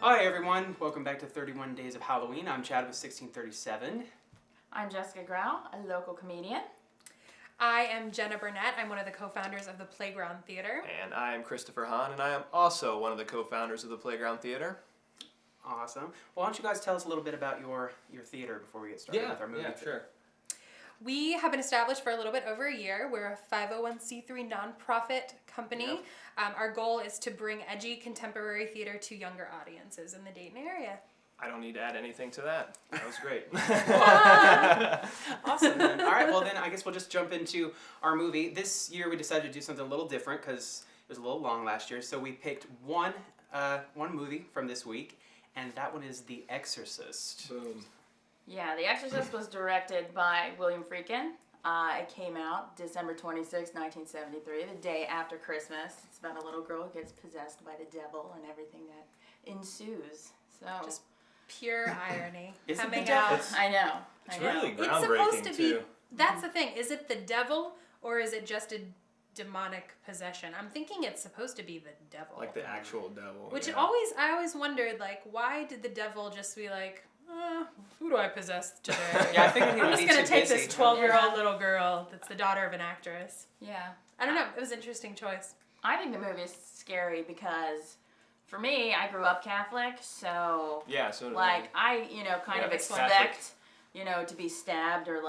Hi everyone, welcome back to 31 Days of Halloween. I'm Chad with 1637. I'm Jessica Grau, a local comedian. I am Jenna Burnett. I'm one of the co-founders of the Playground Theater. And I am Christopher Hahn, and I am also one of the co-founders of the Playground Theater. Awesome. Well, why don't you guys tell us a little bit about your theater before we get started with our movie? Sure. We have been established for a little bit over a year. We're a 501c3 nonprofit company. Yep. Our goal is to bring edgy contemporary theater to younger audiences in the Dayton area. I don't need to add anything to that. That was great. Awesome. Then. All right, well then I guess we'll just jump into our movie. This year we decided to do something a little different because it was a little long last year. So we picked one movie from this week, and that one is The Exorcist. Boom. Yeah, The Exorcist was directed by William Friedkin. It came out December 26, 1973, the day after Christmas. It's about a little girl who gets possessed by the devil and everything that ensues. So Just pure irony. Is it coming the devil? out. I know. It's I know. really It's supposed groundbreaking, to be. too. That's the thing. Is it the devil or is it just a demonic possession? I'm thinking it's supposed to be the devil. Like the actual devil. Which yeah. I always wondered, like, why did the devil just be like, who do I possess today? Yeah, I figured he I'm would just be gonna too take busy. this 12-year-old little girl that's the daughter of an actress. Yeah. I don't know. It was an interesting choice. I think the movie is scary because, for me, I grew up Catholic, so... Yeah, so did Like, I, kind of it's expect, Catholic. To be stabbed or,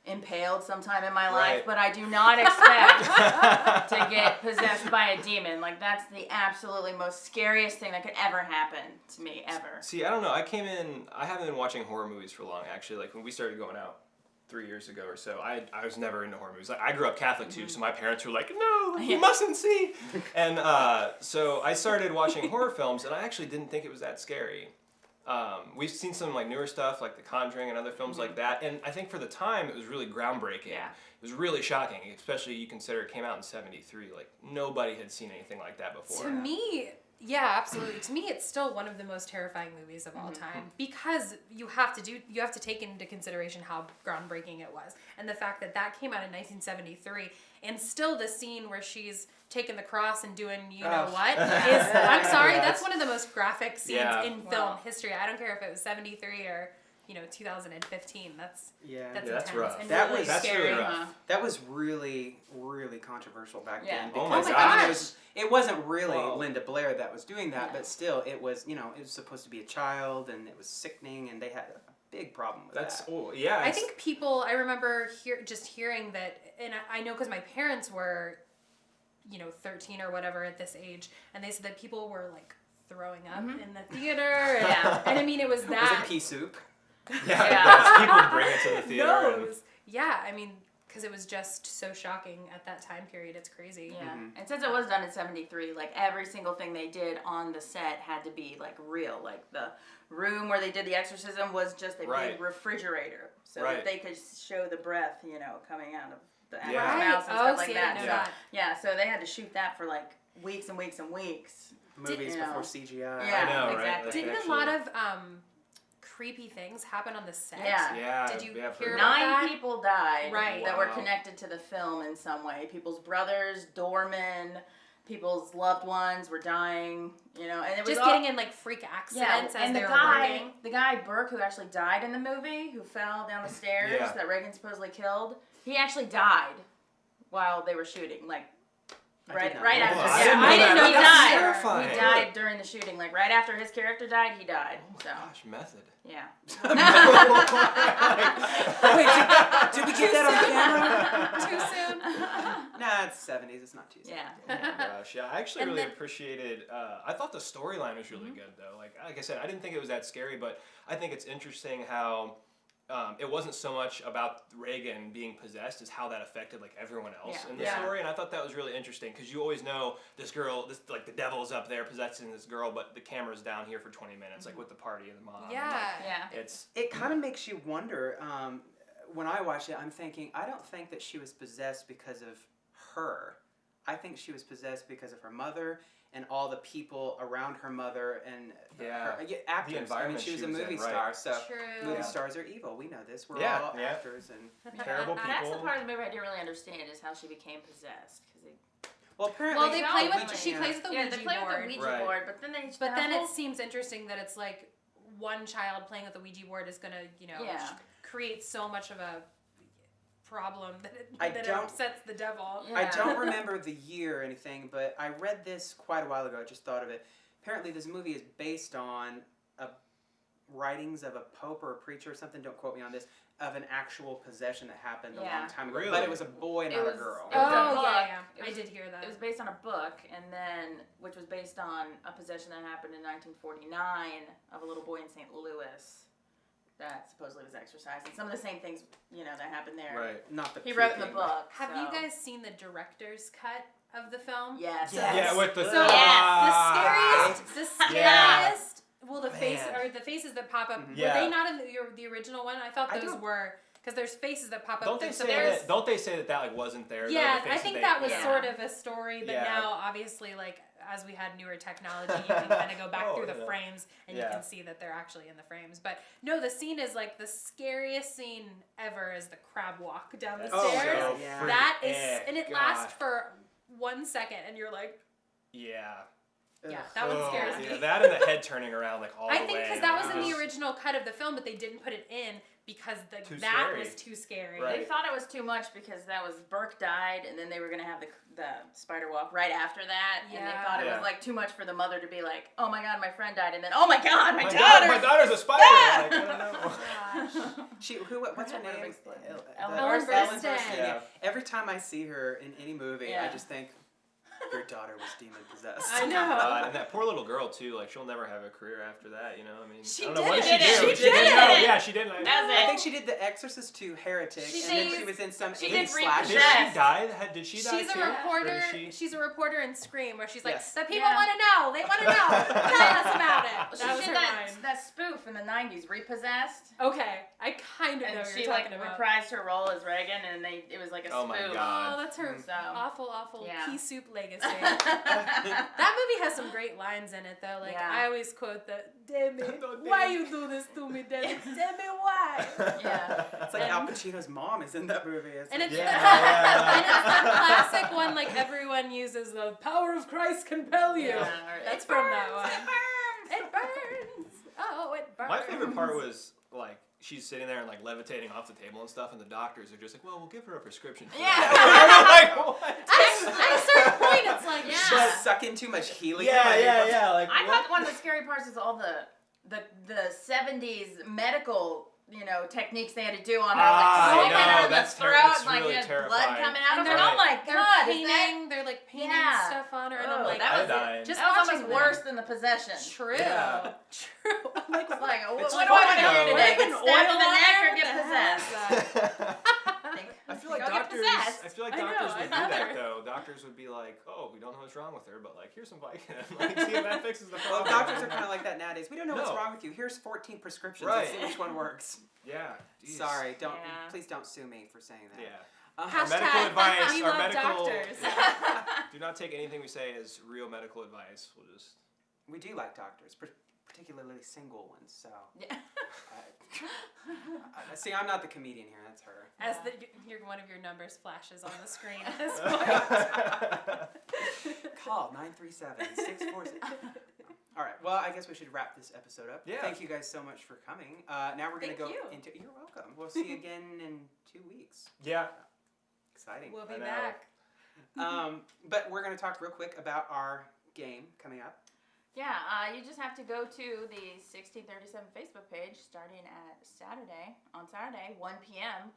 impaled sometime in my life, Right. but I do not expect to get possessed by a demon. Like, that's the absolutely most scariest thing that could ever happen to me, ever. See, I don't know. I haven't been watching horror movies for long, actually. Like, when we started going out 3 years ago or so, I was never into horror movies. Like, I grew up Catholic, too, so my parents were like, no, you mustn't see. And so I started watching horror films, and I actually didn't think it was that scary. We've seen some newer stuff like The Conjuring and other films like that, and I think for the time it was really groundbreaking. Yeah. It was really shocking, especially you consider it came out in '73. Like nobody had seen anything like that before. To me, yeah, absolutely. To me, it's still one of the most terrifying movies of all time because you have to take into consideration how groundbreaking it was, and the fact that came out in 1973, and still the scene where she's taking the cross and doing what is, I'm sorry, that's one of the most graphic scenes in film history. I don't care if it was 73 or 2015. That's That's intense rough. and That really was- That's scary. really rough. That was really, really controversial back Yeah. then. Oh my because, gosh. I mean, it wasn't really Whoa. Linda Blair that was doing that, Yeah. but still, it was, it was supposed to be a child, and it was sickening, and they had a big problem with That's that. yeah. I think people, I remember hearing that, and I know because my parents were, 13 or whatever at this age, and they said that people were throwing up in the theater. And, Yeah. and I mean, it was that. Was it pea soup? Yeah. People would bring it to the theater. No, and- it was, yeah, I mean, because it was just so shocking at that time period. It's crazy. Yeah. And since it was done in 73, every single thing they did on the set had to be real. Like the room where they did the exorcism was just a Right. big refrigerator, so Right. that they could show the breath, coming out of the actor's Yeah. mouth and Oh, stuff like see, I that. didn't So, know that. yeah, so they had to shoot that for weeks and weeks and weeks. Movies you know. before CGI. Yeah. I know, right? exactly. Like, Didn't actually- a lot of creepy things happen on the set? Yeah. Yeah. Did you I've hear heard about that. 9 that? people died Right. that were Wow. connected to the film in some way. People's brothers, doormen, people's loved ones were dying, and it was Just all, getting in freak accidents as and they the were guy, working. the guy Burke who actually died in the movie, who fell down the stairs Yeah. that Reagan supposedly killed, he actually died while they were shooting, I right did not right know after. that. I didn't know I didn't that. know he That's died. terrifying. He died during the shooting, right after his character died, he died. Oh So my gosh, method. yeah. Wait, did we get that on camera? Too soon? Nah, it's 70s. It's not too soon. Yeah. Oh my gosh, yeah. I actually And really then- appreciated. I thought the storyline was really good, though. Like I said, I didn't think it was that scary, but I think it's interesting how it wasn't so much about Reagan being possessed as how that affected everyone else Yeah. in the Yeah. story, and I thought that was really interesting because you always know this girl, the devil's up there possessing this girl, but the camera's down here for 20 minutes, with the party and the mom. and, Yeah. it's It kind of makes you wonder. When I watched it, I'm thinking, I don't think that she was possessed because of her. I think she was possessed because of her mother and all the people around her mother and Yeah. actors. The environment she was she a was movie in, right. star, so True. movie Yeah. stars are evil. We know this. We're Yeah, all yeah. actors and terrible people. That's the part of the movie I didn't really understand is how she became possessed. Well, apparently Well, they play with. Ouija, She plays with the Yeah, Ouija they play board. with the Ouija Right. board, but then they. But then whole- it seems interesting that it's like one child playing with the Ouija board is gonna, Yeah. create so much of a problem that it I that it don't- upsets the devil. Yeah. I don't remember the year or anything, but I read this quite a while ago. I just thought of it. Apparently, this movie is based on writings of a pope or a preacher or something. Don't quote me on this. Of an actual possession that happened a Yeah. long time ago, Really? but it was a boy, It not was- a girl. it was a Oh book. yeah. It I was- did hear that. It was based on a book, and then which was based on a possession that happened in 1949 of a little boy in St. Louis that supposedly was exorcised, and some of the same things that happened there. Right. Not the He wrote in the puking. book. Have so. you guys seen the director's cut of the film? Yes. Yes. Yeah, with the So Yes. the scariest. Well, the face Man. or the faces that pop up. Mhm. Yeah. Were they not in the original one? I thought I those don't- were because there's faces that pop up. Don't they There's say there's- that? Don't they say that like wasn't there? though, Yeah, the I faces think they- that was yeah. sort of a story, but Yeah. now obviously like as we had newer technology, you can kind of go back Oh, through the yeah. frames and you Yeah. can see that they're actually in the frames. But no, the scene is like the scariest scene ever is the crab walk down the That's Oh, stairs. so yeah. freaking- That is, and it God. lasts for 1 second, and you're like, Yeah. yeah, Ugh. that one Oh, scares yeah, me. that and the head turning around like all I the think way. because that was in the Just- original cut of the film, but they didn't put it in because Too that scary. was too scary. Right. They thought it was too much because that was Burke died, and then they were gonna have the spider walk right after that, and they Yeah. thought it Yeah. was like too much for the mother to be like, oh my god, my friend died, and then oh my god, my My daughter. daughter's a spider. Yeah. Like, I don't know. She what's her Never name? explained. Ellen Ellen Burstyn. Yeah. Yeah. Every time I see her in any movie, I Yeah. just think your daughter was demon possessed. I know. God, and that poor little girl too. Like she'll never have a career after that. You know, I mean, She I don't know did what it. did she She do. did didn't it. know. Yeah, she didn't. That was I it. think she did The Exorcist 2 Heretic, She and then did- she was in some she 80s did slasher. Did Yes. she die? Did she die She's a too? reporter. Or did she? She's a reporter in Scream, where she's like, Yes. "The people Yeah. want to know. They want to know. Tell us about it." She That was did her that, line. that spoof in the 90s, Repossessed, Okay, I kind of know and what she you're like talking about. reprised her role as Reagan, and it was like a Oh my spoof. God. Oh, that's her So. awful Yeah. pea soup legacy. That movie has some great lines in it, though. Like Yeah. I always quote the "Damn it, Don't why damn. you do this to me, damn it, why?" Yeah. It's like Al Pacino's mom is in that movie. It's And like- it's Yeah, and it's the classic one. Like everyone uses the power of Christ compel you. Yeah, or That's it from burns, that one. It burns. It burns. Oh, it burns. My favorite part was like she's sitting there and like levitating off the table and stuff, and the doctors are just like, "Well, we'll give her a prescription." For Yeah. that." I'm like, what? At a certain point, it's like, Yeah. She's sucking too much helium. Yeah. Like, I what? thought one of the scary parts is all the 70s medical techniques they had to do on her, Ah, like I slit know, her in the that's throat, that's and, like really you had blood terrifying. coming out. I was And like, oh my they're god, is that? painting. They're like painting Yeah. stuff on her, and Oh, I'm like, that was Iodine. just that was watching almost worse than the possession. True. Yeah. True. I'm like, It's like, what It's do I want to fun, hear though. today? Put Get an stabbed in oil the on neck her? or get What the possessed? I feel like Go get doctors. possessed. I feel like I know, doctors I'd would do that rather. though. Doctors would be like, "Oh, we don't know what's wrong with her, but like, here's some Vicodin. Like, see if that fixes the Well, problem." doctors are kind of like that nowadays. We don't know what's No. wrong with you. Here's 14 prescriptions. Right. Let's see which one works. Yeah. Jeez. Sorry, don't. Yeah. Please don't sue me for saying that. Yeah. Uh, Our medical Hashtag, advice. we Our love medical. doctors. Yeah. Do not take anything we say as real medical advice. We'll just. we do like doctors, particularly single ones. So, Yeah. see, I'm not the comedian here. That's her. As one of your numbers flashes on the screen at this point. Call 937-646. All right. Well, I guess we should wrap this episode up. Yeah. Thank you guys so much for coming. Now we're gonna Thank go you. into. You're welcome. We'll see you again in 2 weeks. Yeah. Exciting. We'll I be know. back. But we're gonna talk real quick about our game coming up. Yeah, you just have to go to the 1637 Facebook page starting at on Saturday, 1 p.m.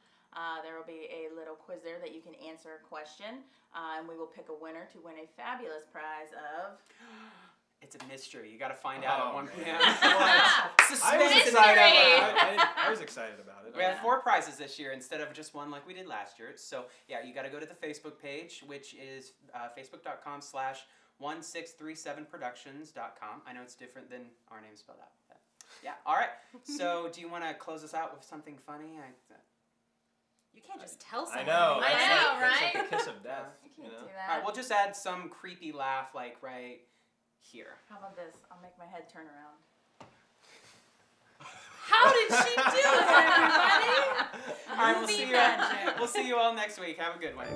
There will be a little quiz there that you can answer a question, and we will pick a winner to win a fabulous prize of... It's a mystery. You got to find out at 1 p.m. I was Suspense. excited. Mystery! I was excited about it. We have 4 prizes this year instead of just one like we did last year. So, yeah, you got to go to the Facebook page, which is facebook.com/1637productions.com. I know it's different than our name spelled out. But yeah, all right. So, do you want to close us out with something funny? You can't just tell I someone. know. I That's know, like, that's right? like the kiss of death. You You can't know? do All that. right, we'll just add some creepy laugh like right here. How about this? I'll make my head turn around. How did she do it, everybody? All right, Movie magic. we'll see you all next week. Have a good one.